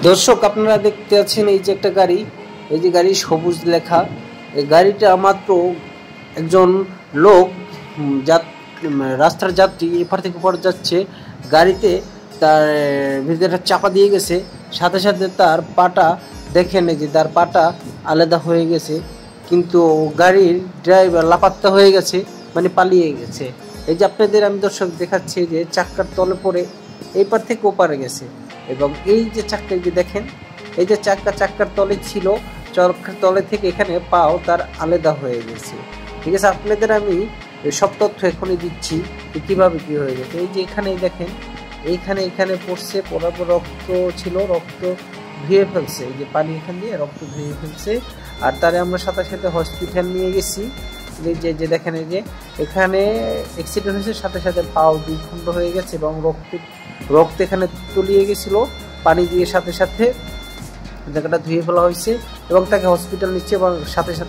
দর্শক আপনারা দেখতে আছেন এই যে একটা গাড়ি, এই যে গাড়ি সবুজ লেখা। এই গাড়িটা মাত্র একজন লোক রাস্তার যাত্রী এপার থেকে ওপার যাচ্ছে, গাড়িতে তার ভিতরে চাপা দিয়ে গেছে। সাথে সাথে তার পাটা দেখেন, এই যে তার পাটা আলাদা হয়ে গেছে, কিন্তু গাড়ির ড্রাইভার লাপাত্তা হয়ে গেছে, মানে পালিয়ে গেছে। এই যে আপনাদের আমি দর্শক দেখাচ্ছি যে চাক্কার তলে পড়ে এই পার থেকে ওপারে গেছে। এবং এই যে চাক্কা যে দেখেন, এই যে চাক্কার তলে ছিল, চাক্কার তলে থেকে এখানে পাও তার আলাদা হয়ে গেছে। ঠিক আছে, আপনাদের আমি সব তথ্য এখনই দিচ্ছি কিভাবে কি হয়ে গেছে। এই যে এখানে দেখেন, এখানে পড়ছে, পড়ার পর রক্ত ছিল, রক্ত ধুয়ে ফেলছে, এই যে পানি এখান দিয়ে রক্ত ধুয়ে ফেলছে। আর তারে আমরা সাথে সাথে হসপিটাল নিয়ে গেছি। যে দেখেন, এই যে এখানে অ্যাক্সিডেন্ট হয়েছে, সাথে সাথে পাও দুই খণ্ড হয়ে গেছে এবং রক্ত এখানে তলিয়ে গেছিল। পানি দিয়ে সাথে সাথে জায়গাটা ধুয়ে ফেলা হয়েছে এবং তাকে হসপিটাল নিচ্ছে এবং সাথে সাথে